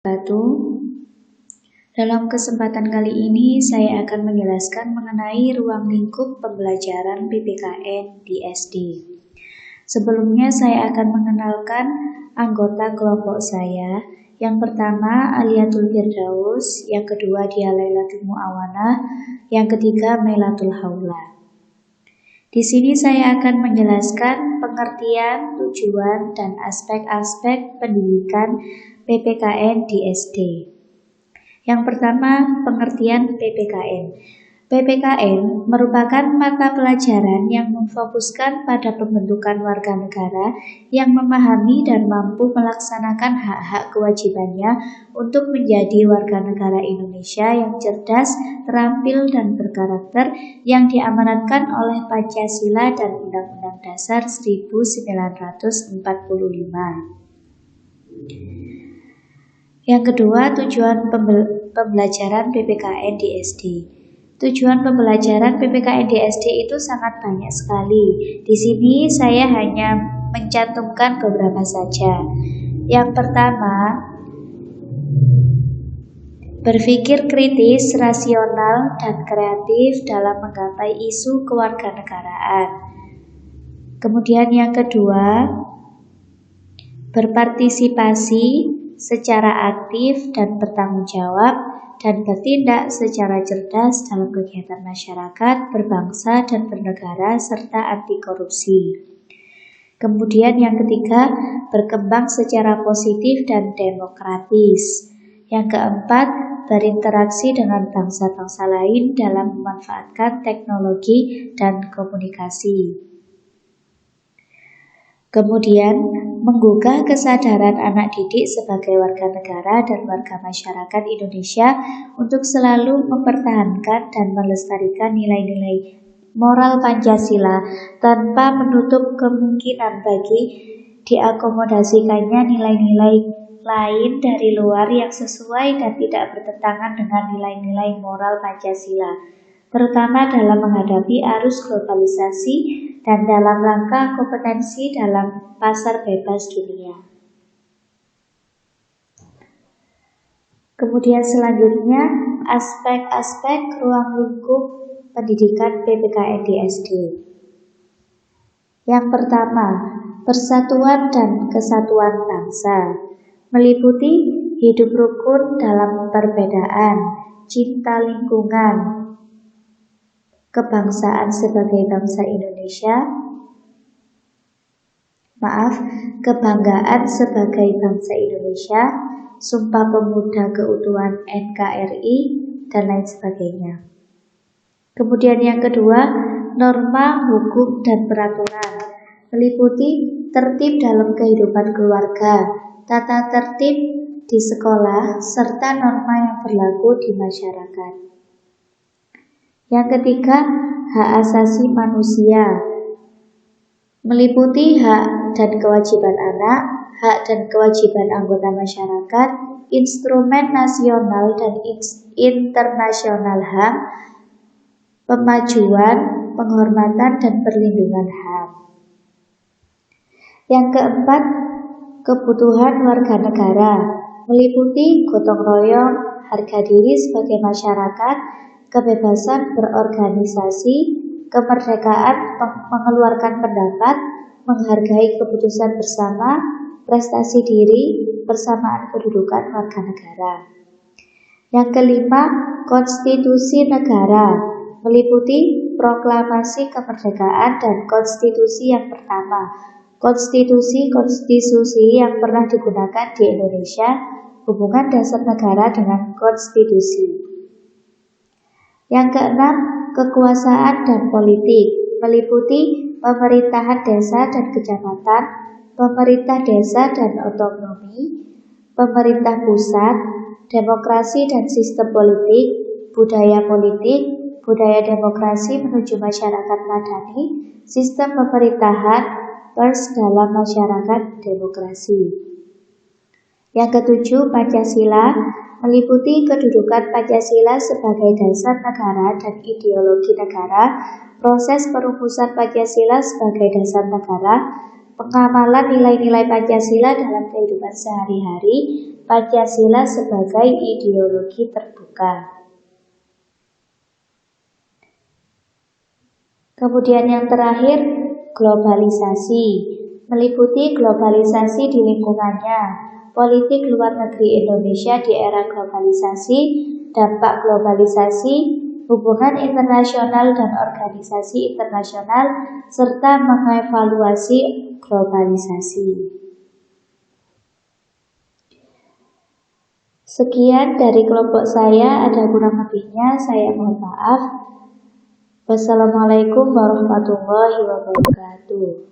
Batu. Dalam kesempatan kali ini saya akan menjelaskan mengenai ruang lingkup pembelajaran PPKN di SD. Sebelumnya saya akan mengenalkan anggota kelompok saya. Yang pertama Aliatul Firdaus, yang kedua dia Lailatul Muawanah, yang ketiga Mailatul Haula. Di sini saya akan menjelaskan pengertian, tujuan, dan aspek-aspek pendidikan PPKN di SD. Yang pertama, pengertian PPKN. PPKN merupakan mata pelajaran yang memfokuskan pada pembentukan warga negara yang memahami dan mampu melaksanakan hak-hak kewajibannya untuk menjadi warga negara Indonesia yang cerdas, terampil, dan berkarakter yang diamanatkan oleh Pancasila dan Undang-Undang Dasar 1945. Yang kedua, tujuan pembelajaran PPKN di SD. Tujuan pembelajaran PPKN di SD itu sangat banyak sekali. Di sini saya hanya mencantumkan beberapa saja. Yang pertama, berpikir kritis, rasional, dan kreatif dalam menggapai isu kewarganegaraan. Kemudian yang kedua, berpartisipasi secara aktif dan bertanggung jawab dan bertindak secara cerdas dalam kegiatan masyarakat, berbangsa, dan bernegara, serta anti korupsi. Kemudian yang ketiga, berkembang secara positif dan demokratis. Yang keempat, berinteraksi dengan bangsa-bangsa lain dalam memanfaatkan teknologi dan komunikasi. Kemudian, menggugah kesadaran anak didik sebagai warga negara dan warga masyarakat Indonesia untuk selalu mempertahankan dan melestarikan nilai-nilai moral Pancasila tanpa menutup kemungkinan bagi diakomodasikannya nilai-nilai lain dari luar yang sesuai dan tidak bertentangan dengan nilai-nilai moral Pancasila, terutama dalam menghadapi arus globalisasi dan dalam rangka kompetensi dalam pasar bebas dunia. Kemudian selanjutnya, aspek-aspek ruang lingkup pendidikan PPKN di SD. Yang pertama, persatuan dan kesatuan bangsa, meliputi hidup rukun dalam perbedaan, cinta lingkungan, kebangsaan sebagai bangsa Indonesia, kebanggaan sebagai bangsa Indonesia, Sumpah Pemuda Keutuhan NKRI, dan lain sebagainya. Kemudian yang kedua, norma, hukum, dan peraturan, meliputi tertib dalam kehidupan keluarga, tata tertib di sekolah, serta norma yang berlaku di masyarakat. Yang ketiga, hak asasi manusia, meliputi hak dan kewajiban anak, hak dan kewajiban anggota masyarakat, instrumen nasional dan internasional HAM, pemajuan, penghormatan, dan perlindungan HAM. Yang keempat, kebutuhan warga negara, meliputi gotong royong, harga diri sebagai masyarakat, kebebasan berorganisasi, kemerdekaan mengeluarkan pendapat, menghargai keputusan bersama, prestasi diri, persamaan kedudukan warga negara. Yang kelima, konstitusi negara, meliputi proklamasi kemerdekaan dan konstitusi yang pertama, konstitusi yang pernah digunakan di Indonesia, hubungan dasar negara dengan konstitusi. Yang keenam, kekuasaan dan politik, meliputi pemerintahan desa dan kecamatan, pemerintah desa dan otonomi, pemerintah pusat, demokrasi dan sistem politik, budaya demokrasi menuju masyarakat madani, sistem pemerintahan, pers dalam masyarakat demokrasi. Yang ketujuh, Pancasila, meliputi kedudukan Pancasila sebagai dasar negara dan ideologi negara, proses perumusan Pancasila sebagai dasar negara, pengamalan nilai-nilai Pancasila dalam kehidupan sehari-hari, Pancasila sebagai ideologi terbuka. Kemudian yang terakhir, globalisasi. Meliputi globalisasi di lingkungannya, politik luar negeri Indonesia di era globalisasi, dampak globalisasi, hubungan internasional dan organisasi internasional, serta mengevaluasi globalisasi. Sekian dari kelompok saya, ada kurang lebihnya saya mohon maaf. Wassalamualaikum warahmatullahi wabarakatuh.